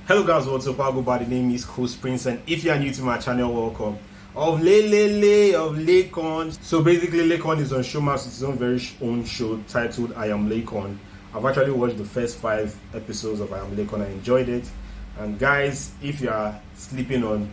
Hello guys, what's up? I'll go by the name is Cool Prince, and if you are new to my channel, welcome. Of Laycon. So basically, Laycon is on Showmax, its own very own show titled I Am Laycon. I've actually watched the first 5 episodes of I Am Laycon. I enjoyed it. And guys, if you are sleeping on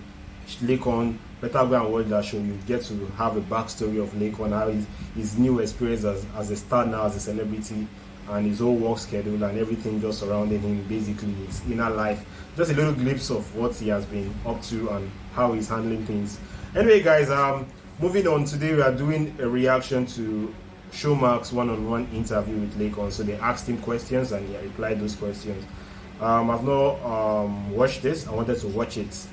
Laycon, better go and watch that show. You get to have a backstory of Laycon, how his new experience as a star now, as a celebrity, and his whole work schedule and everything just surrounding him, basically his inner life. Just a little glimpse of what he has been up to and how he's handling things. Anyway guys, moving on, today we are doing a reaction to Showmax one-on-one interview with Laycon. So they asked him questions and he replied those questions. I've not watched this. I wanted to watch it.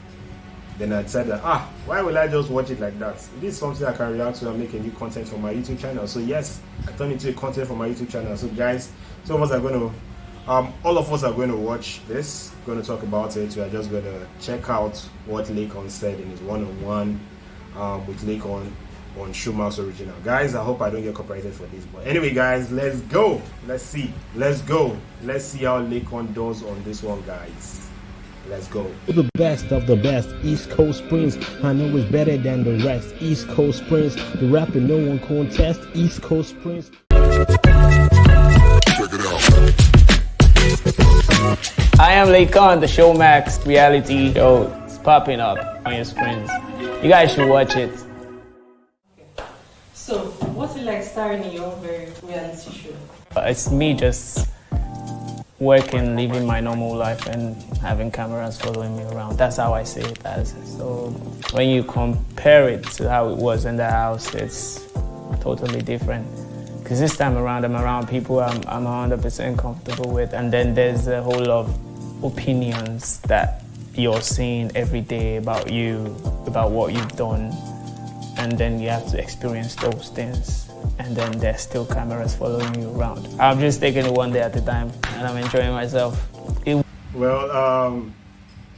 Then I said that, why will I just watch it like that? This is something I can react to and make a new content for my YouTube channel. So yes, I turned into a content for my YouTube channel. So guys, all of us are going to watch this, going to talk about it. We are just going to check out what Laycon said in his one-on-one with Laycon on Showmax Original. Guys, I hope I don't get copyrighted for this. But anyway guys, let's go. Let's see. Let's go. Let's see how Laycon does on this one, guys. Let's go. The best of the best, East Coast Prince. I know it's better than the rest. East Coast Prince, the rapper no one contest. East Coast Prince. Check it out. I Am Laycon, the Showmax reality show is popping up on your screens. You guys should watch it. So, what's it like starring in your own very reality show? It's me just working, living my normal life and having cameras following me around. That's how I see it as. So when you compare it to how it was in the house, it's totally different. Because this time around, I'm around people I'm 100% comfortable with, and then there's a whole lot of opinions that you're seeing every day about you, about what you've done, and then you have to experience those things. And then there's still cameras following you around. I'm just taking it one day at a time, and I'm enjoying myself. Well,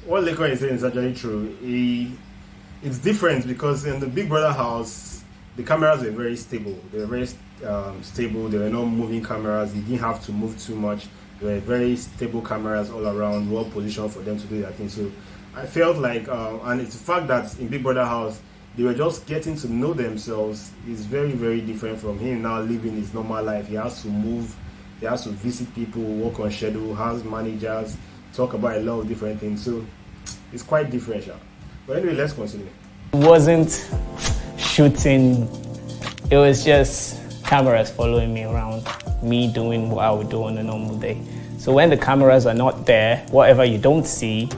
what Laycon is saying is actually true. It's different because in the Big Brother house, the cameras were very stable. They were very stable. They were not moving cameras. You didn't have to move too much. They were very stable cameras all around, well positioned for them to do their thing. So I felt like, and it's the fact that in Big Brother house, they were just getting to know themselves. Is very, very different from him now living his normal life. He has to move, he has to visit people, work on schedule, has managers, talk about a lot of different things. So it's quite different. But anyway, let's continue. It wasn't shooting, it was just cameras following me around, me doing what I would do on a normal day. So when the cameras are not there, whatever you don't see,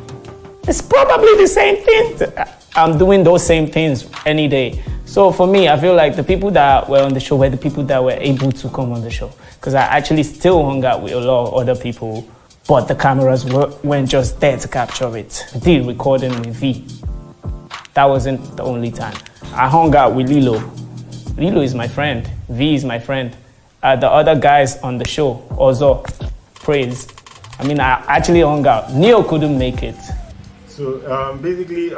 it's probably the same thing. I'm doing those same things any day. So for me, I feel like the people that were on the show were the people that were able to come on the show. Because I actually still hung out with a lot of other people, but the cameras weren't just there to capture it. I did recording with V. That wasn't the only time. I hung out with Lilo. Lilo is my friend. V is my friend. The other guys on the show also praise. I mean, I actually hung out. Neo couldn't make it. So basically,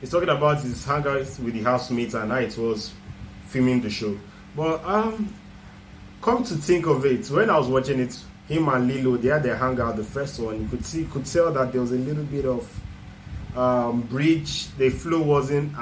he's talking about his hangouts with the housemates and how it was filming the show. But come to think of it, when I was watching it, him and Lilo, they had their hangout, the first one. You could tell that there was a little bit of bridge. The flow wasn't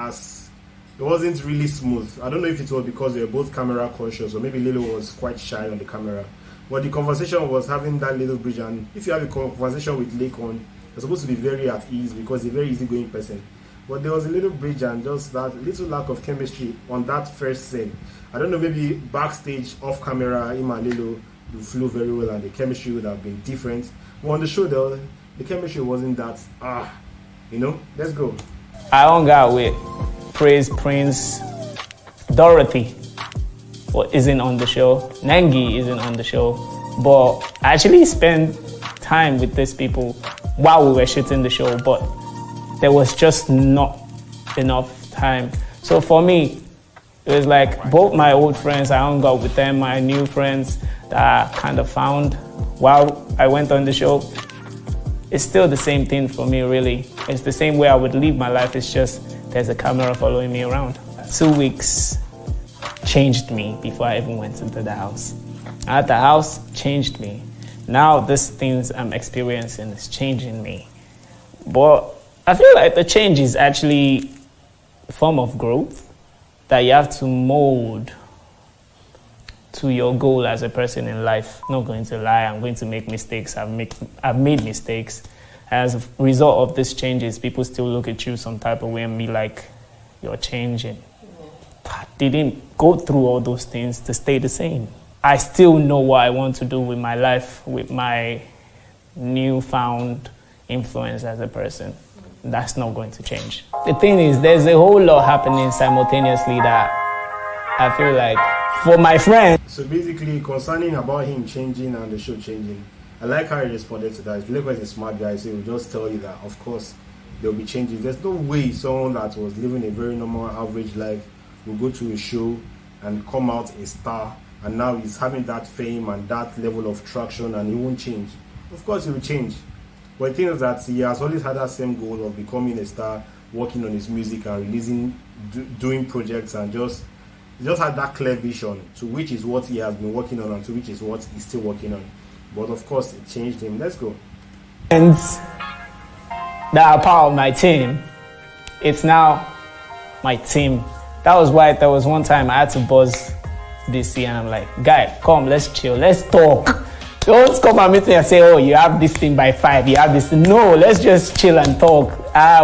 really smooth. I don't know if it was because they were both camera conscious, or maybe Lilo was quite shy on the camera. But the conversation was having that little bridge, and if you have a conversation with Laycon, you're supposed to be very at ease because he's a very easygoing person. But there was a little bridge and just that little lack of chemistry on that first scene. I don't know, maybe backstage, off camera, him and Lilo flew very well and the chemistry would have been different. But on the show though, the chemistry wasn't that, let's go. I hung out with Praise Prince, Dorothy, isn't on the show, Nengi isn't on the show, but I actually spent time with these people while we were shooting the show, but there was just not enough time. So for me, it was like both my old friends, I hung out with them, my new friends that I kind of found while I went on the show. It's still the same thing for me, really. It's the same way I would live my life, it's just there's a camera following me around. 2 weeks changed me before I even went into the house. At the house, changed me. Now these things I'm experiencing is changing me. But I feel like the change is actually a form of growth that you have to mold to your goal as a person in life. I'm not going to lie, I'm going to make mistakes. I've made mistakes. As a result of these changes, people still look at you some type of way and be like, you're changing. I didn't go through all those things to stay the same. I still know what I want to do with my life, with my newfound influence as a person. That's not going to change. The thing is, there's a whole lot happening simultaneously that I feel like for my friend. So basically, concerning about him changing and the show changing, I like how he responded to that. Laycon is a smart guy, so he'll just tell you that, of course, there'll be changes. There's no way someone that was living a very normal, average life will go to a show and come out a star, and now he's having that fame and that level of traction, and he won't change. Of course, he will change. But the thing is that he has always had that same goal of becoming a star, working on his music and releasing, doing projects, and just had that clear vision, to which is what he has been working on, and to which is what he's still working on. But of course, it changed him. Let's go. And that are part of my team, it's now my team. That was why there was one time I had to buzz DC and I'm like, guy, come, let's chill, let's talk. Don't come and meet me and say, oh, you have this thing by 5, you have this thing. No, let's just chill and talk.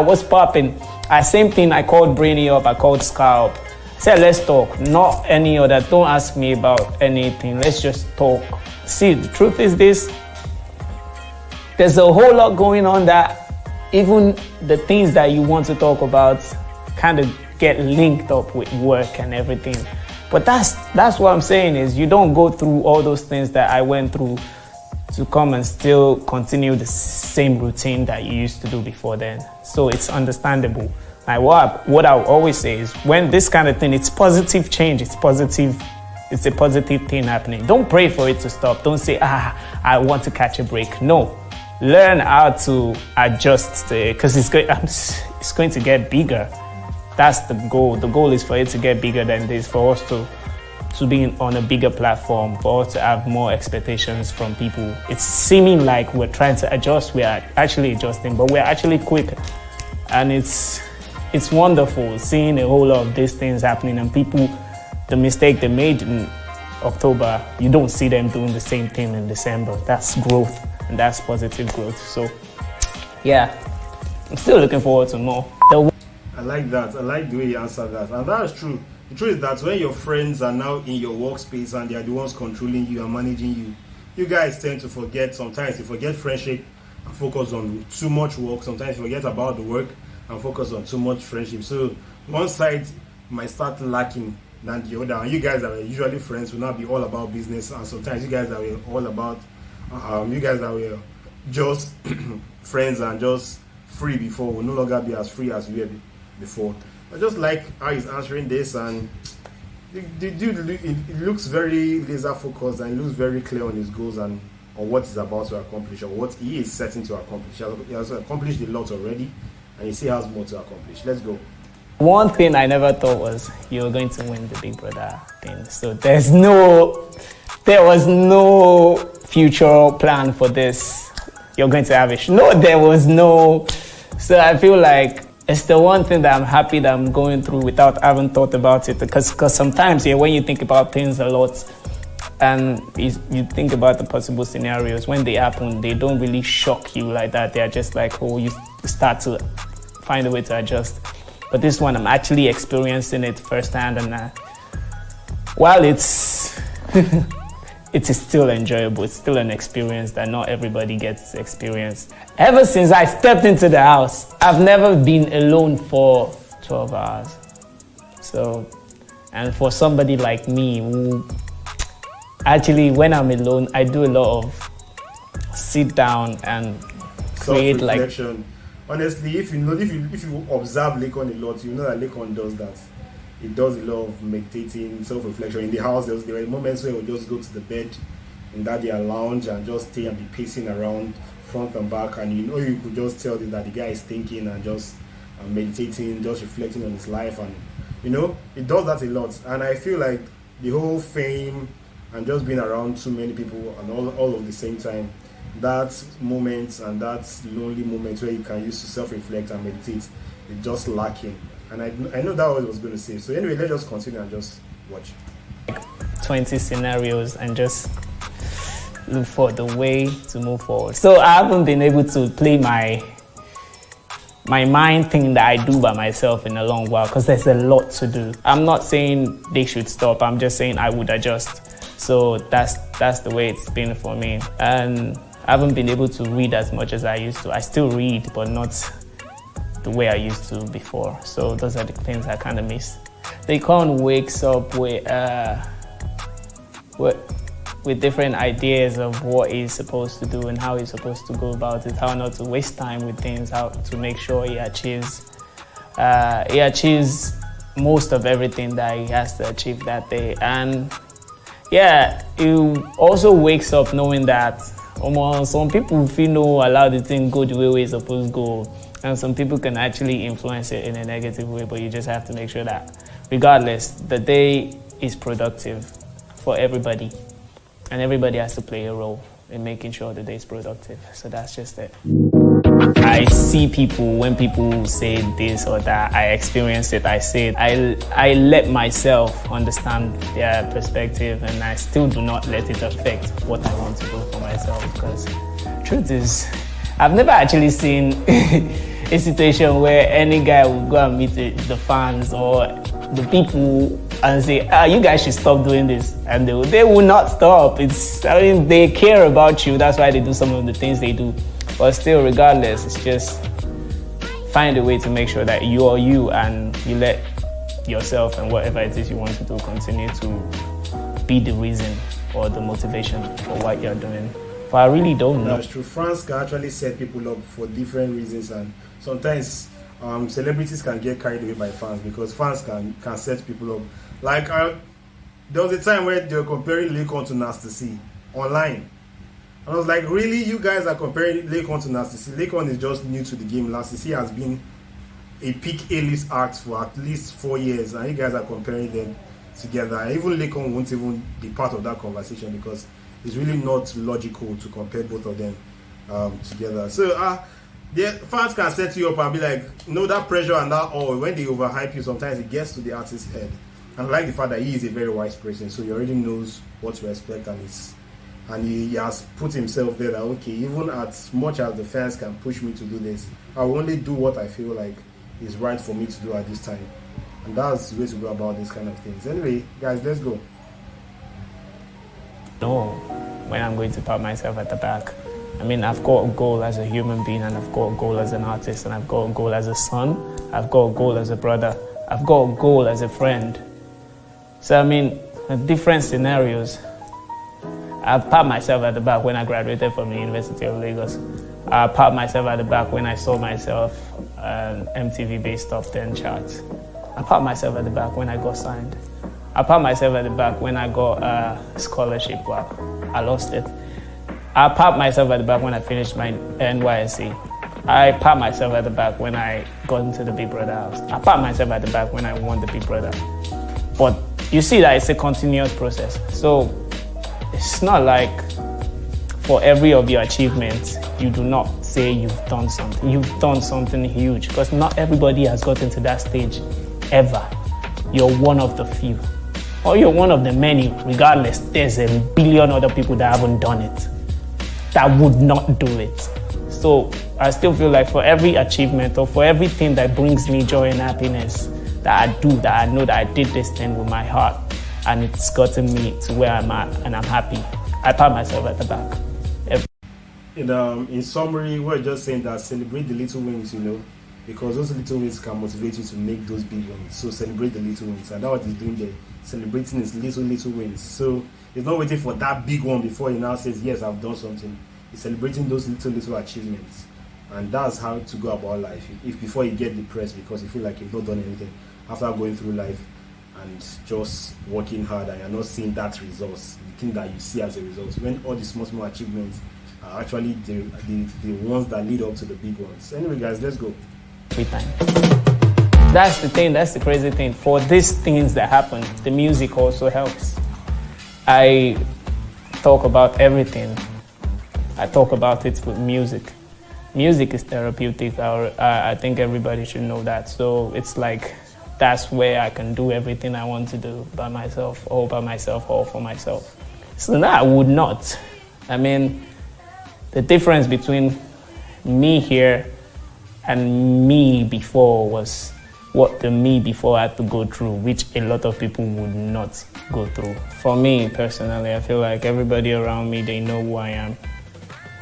What's popping? Same thing, I called Brainy up, I called Scar up. I said, let's talk, not any other. Don't ask me about anything. Let's just talk. See, the truth is this. There's a whole lot going on that even the things that you want to talk about kind of get linked up with work and everything. But that's what I'm saying is you don't go through all those things that I went through to come and still continue the same routine that you used to do before then. So it's understandable. Like what I always say is when this kind of thing, it's positive change, it's a positive thing happening. Don't pray for it to stop. Don't say, I want to catch a break. No, learn how to adjust to it because it's going to get bigger. That's the goal. The goal is for it to get bigger than this, for us to be on a bigger platform, for us to have more expectations from people. It's seeming like we're trying to adjust. We are actually adjusting, but we're actually quick. And it's wonderful seeing a whole lot of these things happening and people, the mistake they made in October, you don't see them doing the same thing in December. That's growth and that's positive growth. So yeah, I'm still looking forward to more. I like that. I like the way you answered that. And that's true. The truth is that when your friends are now in your workspace and they are the ones controlling you and managing you, you guys tend to forget. Sometimes you forget friendship and focus on too much work. Sometimes you forget about the work and focus on too much friendship. So one side might start lacking than the other. And you guys that were usually friends will now be all about business. And sometimes you guys that were all about, you guys that were just friends and just free before will no longer be as free as we were before. I just like how he's answering this, and the dude, it looks very laser focused and it looks very clear on his goals and on what he's about to accomplish or what he is setting to accomplish. He has accomplished a lot already and he still has more to accomplish. Let's go. One thing I never thought was you were going to win the Big Brother thing. So there was no future plan for this. You're going to have it. No, there was no. So I feel like it's the one thing that I'm happy that I'm going through without having thought about it. Because sometimes, when you think about things a lot and you think about the possible scenarios, when they happen, they don't really shock you like that. They're just like, oh, you start to find a way to adjust. But this one, I'm actually experiencing it firsthand. And while it's it is still enjoyable, it's still an experience that not everybody gets to experience. Ever since I stepped into the house, I've never been alone for 12 hours. So, and for somebody like me who actually, when I'm alone, I do a lot of sit down and create self-reflection. Honestly, if you observe Laycon a lot, you know that Laycon does that. He does a lot of meditating, self-reflection. In the house, there were moments where he would just go to the bed in that their lounge and just stay and be pacing around front and back, and you could just tell that the guy is thinking and just meditating, just reflecting on his life, and he does that a lot. And I feel like the whole fame and just being around too many people and all of the same time that moment and that lonely moment where you can use to self-reflect and meditate is just lacking. And I know that was what I was going to say. So anyway, let's just continue and just watch. 20 scenarios and just look for the way to move forward. So I haven't been able to play my mind thing that I do by myself in a long while because there's a lot to do. I'm not saying they should stop. I'm just saying I would adjust. So that's the way it's been for me. And I haven't been able to read as much as I used to. I still read, but not the way I used to before. So those are the things I kind of miss. Laycon wakes up with different ideas of what he's supposed to do and how he's supposed to go about it, how not to waste time with things, how to make sure he achieves most of everything that he has to achieve that day. And yeah, he also wakes up knowing that some people feel no allow the thing go the way it's supposed to go, and some people can actually influence it in a negative way, but you just have to make sure that regardless, the day is productive for everybody, and everybody has to play a role in making sure the day is productive. So that's just it. I see people, when people say this or that, I experience it, I say it. I let myself understand their perspective, and I still do not let it affect what I want to do for myself, because truth is, I've never actually seen a situation where any guy would go and meet the fans or the people and say, you guys should stop doing this, and they will not stop. They care about you, that's why they do some of the things they do. But still, regardless, it's just find a way to make sure that you are you, and you let yourself and whatever it is you want to do continue to be the reason or the motivation for what you're doing. But I really don't know. That's true. Fans can actually set people up for different reasons, and sometimes celebrities can get carried away by fans because fans can set people up. Like there was a time where they were comparing Laycon to Nasty C online. And I was like, really? You guys are comparing Laycon to Nasty C? Laycon is just new to the game. Nasty C has been a peak A-list act for at least 4 years, and you guys are comparing them together. And even Laycon won't even be part of that conversation because it's really not logical to compare both of them together. So the fans can set you up and be like, no, that pressure and that all, when they overhype you, sometimes it gets to the artist's head. And I like the fact that he is a very wise person, so he already knows what to expect, and he has put himself there that, okay, even as much as the fans can push me to do this, I will only do what I feel like is right for me to do at this time. And that's the way to go about these kind of things. Anyway, guys, let's go. No, when I'm going to pat myself at the back. I mean, I've got a goal as a human being, and I've got a goal as an artist, and I've got a goal as a son, I've got a goal as a brother, I've got a goal as a friend. So I mean, different scenarios. I've pat myself at the back when I graduated from the University of Lagos. I pat myself at the back when I saw myself on MTV-based top 10 charts. I pat myself at the back when I got signed. I pat myself at the back when I got a scholarship. Wow, I lost it. I pat myself at the back when I finished my NYSC. I pat myself at the back when I got into the Big Brother house. I pat myself at the back when I won the Big Brother. But you see that it's a continuous process. So it's not like for every of your achievements, you do not say you've done something. You've done something huge, because not everybody has gotten to that stage ever. You're one of the few, or you're one of the many. Regardless, there's a billion other people that haven't done it, that would not do it. So I still feel like for every achievement or for everything that brings me joy and happiness that I do, that I know that I did this thing with my heart and it's gotten me to where I'm at and I'm happy, I pat myself at the back. In summary, we're just saying that celebrate the little wins, because those little wins can motivate you to make those big wins. So celebrate the little wins, and that's what he's doing there, celebrating his little wins. So he's not waiting for that big one before he now says, yes, I've done something. He's celebrating those little achievements, and that's how to go about life. If before you get depressed because you feel like you've not done anything, after going through life and just working hard and you're not seeing that results, the thing that you see as a result, when all the small achievements are actually the ones that lead up to the big ones. Anyway, guys, let's go. Free time. That's the thing, that's the crazy thing. For these things that happen, the music also helps. I talk about everything I talk about it with music. Music is therapeutic. I think everybody should know that. So it's like that's where I can do everything I want to do by myself or for myself. So no, I would not. I mean, the difference between me here and me before was what the me before had to go through, which a lot of people would not go through. For me personally, I feel like everybody around me, they know who I am.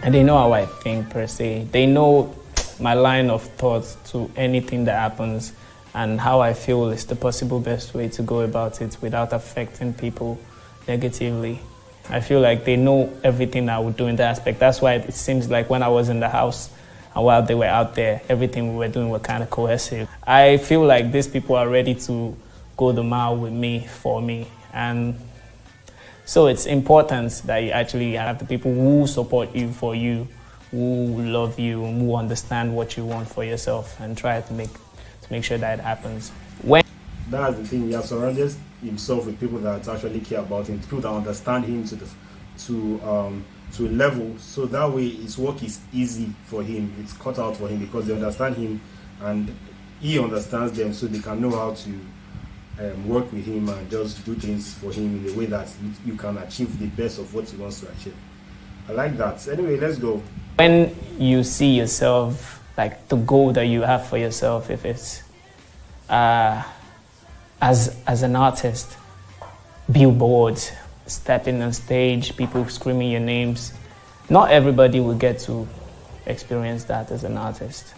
And they know how I think per se. They know my line of thought to anything that happens and how I feel is the possible best way to go about it without affecting people negatively. I feel like they know everything I would do in that aspect. That's why it seems like when I was in the house and while they were out there, everything we were doing were kind of cohesive. I feel like these people are ready to go the mile with me, for me. And so it's important that you actually have the people who support you for you, who love you, who understand what you want for yourself and try to make sure that it happens. That's the thing. He has surrounded himself with people that actually care about him, people that understand him to a level, so that way his work is easy for him. It's cut out for him because they understand him and he understands them, so they can know how to work with him and just do things for him in a way that you can achieve the best of what he wants to achieve. I like that. Anyway, let's go. When you see yourself, like the goal that you have for yourself, if it's as an artist, billboards, stepping on stage, people screaming your names, not everybody will get to experience that as an artist.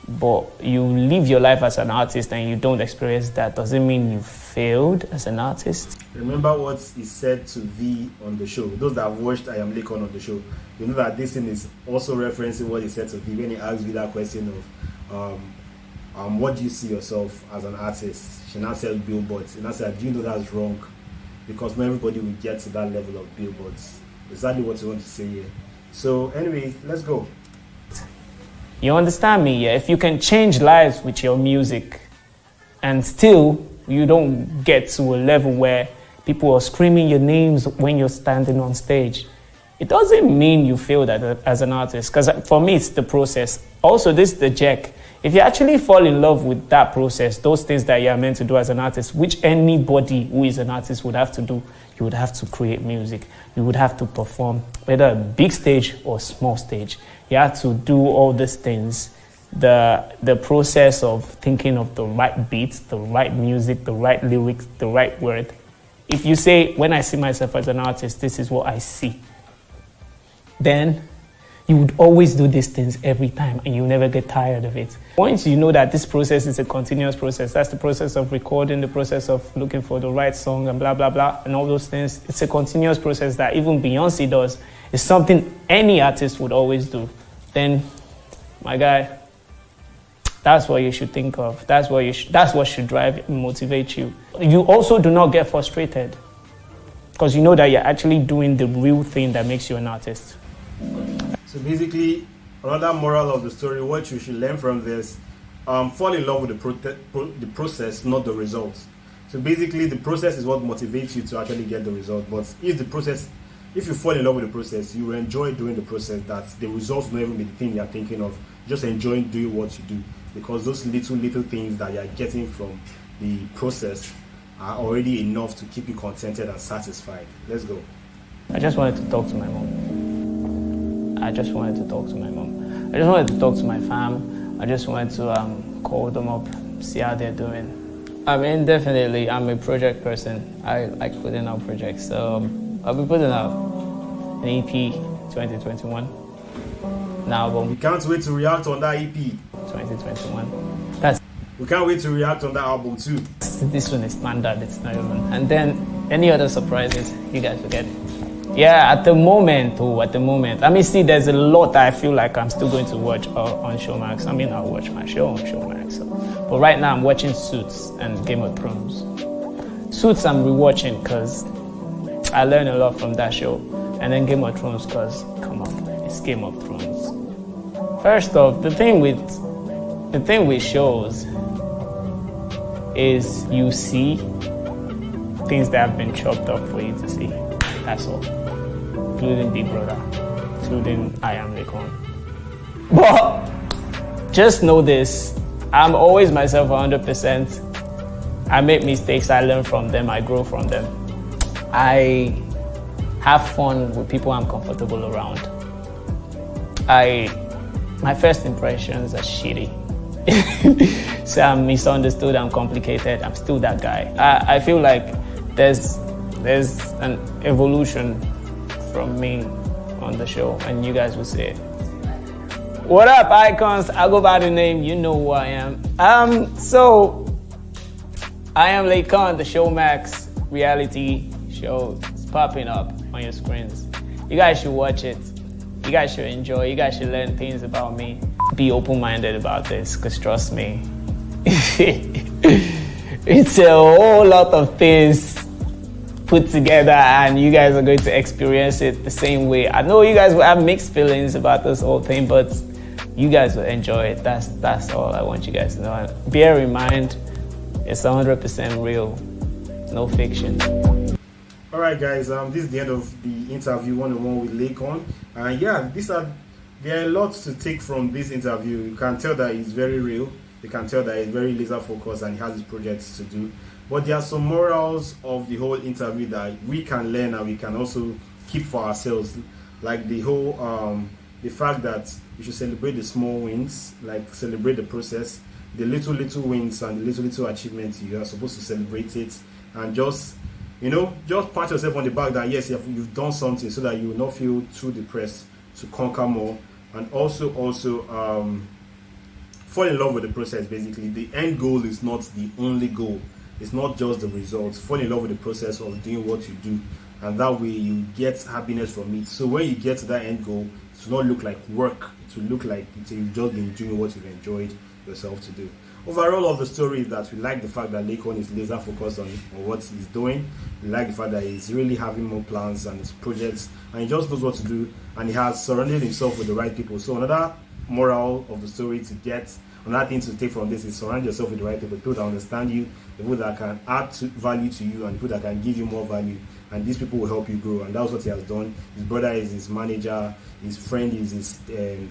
But you live your life as an artist and you don't experience that, doesn't mean you failed as an artist. Remember what he said to V on the show. Those that have watched I Am Laycon on the show, you know that this thing is also referencing what he said to V when he asked V that question of what do you see yourself as an artist? She now said billboards. And I said, do you know that's wrong? Because not everybody will get to that level of billboards. Exactly what you want to say here. So anyway, let's go. You understand me, yeah? If you can change lives with your music and still you don't get to a level where people are screaming your names when you're standing on stage, it doesn't mean you failed as an artist. Because for me, it's the process. Also, this is the jack. If you actually fall in love with that process, those things that you are meant to do as an artist, which anybody who is an artist would have to do, you would have to create music. You would have to perform, whether a big stage or small stage. You have to do all these things. The process of thinking of the right beats, the right music, the right lyrics, the right word. If you say, when I see myself as an artist, this is what I see, then you would always do these things every time and you never get tired of it. Once you know that this process is a continuous process, that's the process of recording, the process of looking for the right song and blah, blah, blah, and all those things. It's a continuous process that even Beyonce does. It's something any artist would always do. Then, my guy, that's what you should think of. That's what should drive and motivate you. You also do not get frustrated because you know that you're actually doing the real thing that makes you an artist. So basically, another moral of the story, what you should learn from this, fall in love with the process, not the results. So basically, the process is what motivates you to actually get the result. But if you fall in love with the process, you will enjoy doing the process, that the results will not even be the thing you're thinking of. Just enjoy doing what you do, because those little things that you're getting from the process are already enough to keep you contented and satisfied. Let's go. I just wanted to talk to my mom. I just wanted to talk to my mom. I just wanted to talk to my fam. I just wanted to call them up, see how they're doing. I mean, definitely, I'm a project person. I like putting out projects. So I'll be putting out an EP 2021. Now, We can't wait to react on that EP. 2021. We can't wait to react on that album too. This one is standard, it's not even. And then any other surprises, you guys will get it. Yeah, at the moment. I mean, see, there's a lot that I feel like I'm still going to watch on Showmax. I mean, I'll watch my show on Showmax. So. But right now, I'm watching Suits and Game of Thrones. Suits I'm rewatching because I learned a lot from that show. And then Game of Thrones because, come on, it's Game of Thrones. First off, the thing with shows is you see things that have been chopped up for you to see. That's all. Including Big Brother. including I am Laycon. But just know this, I'm always myself 100%. I make mistakes, I learn from them, I grow from them. I have fun with people I'm comfortable around. My first impressions are shitty. So I'm misunderstood, I'm complicated, I'm still that guy. I feel like there's an evolution from me on the show, and you guys will see it. What up, icons? I go by the name, you know who I am. So I am Laycon, the Showmax reality show. It's popping up on your screens. You guys should watch it. You guys should enjoy. You guys should learn things about me. Be open-minded about this, because trust me, it's a whole lot of things put together, and you guys are going to experience it the same way. I know you guys will have mixed feelings about this whole thing, but you guys will enjoy it. That's all I want you guys to know. And bear in mind, it's 100% real, no fiction. All right, guys. This is the end of the interview one-on-one with Laycon. And yeah, there are lots to take from this interview. You can tell that he's very real. You can tell that he's very laser focused and he has his projects to do. But there are some morals of the whole interview that we can learn and we can also keep for ourselves. Like the whole, the fact that we should celebrate the small wins, like celebrate the process, the little wins and the little achievements. You are supposed to celebrate it and just pat yourself on the back that yes, you've done something, so that you will not feel too depressed, to conquer more. And also fall in love with the process. Basically, the end goal is not the only goal. It's not just the results. Fall in love with the process of doing what you do, and that way you get happiness from it. So when you get to that end goal, it will not look like work. It will look like you've just been doing what you've enjoyed yourself to do. Overall of the story is that we like the fact that Laycon is laser focused on what he's doing. We like the fact that he's really having more plans and his projects, and he just knows what to do, and he has surrounded himself with the right people. So another moral of the story to get, another thing to take from this is surround yourself with the right people that understand you, the people that can add value to you, and people that can give you more value. And these people will help you grow, and that's what he has done. His brother is his manager, his friend is his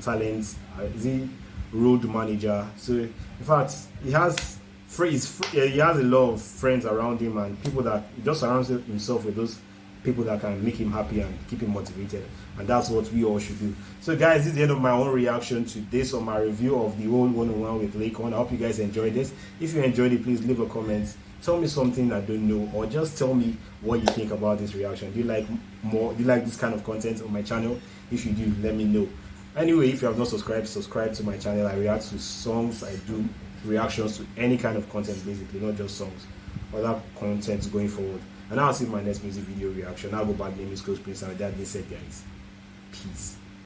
talent, is he road manager. So in fact, he has a lot of friends around him, and people that he just surrounds himself with, those people that can make him happy and keep him motivated. And that's what we all should do. So guys, this is the end of my own reaction to this, on my review of the whole one-on-one with Laycon. I hope you guys enjoyed this. If you enjoyed it, please leave a comment. Tell me something I don't know, or just tell me what you think about this reaction. Do you like this kind of content on my channel? If you do, let me know. Anyway, if you have not subscribed, subscribe to my channel. I react to songs. I do reactions to any kind of content, basically, not just songs, other content going forward. And I'll see my next music video reaction. I'll go back. Name is Coach Prince, and with that being said, guys, peace.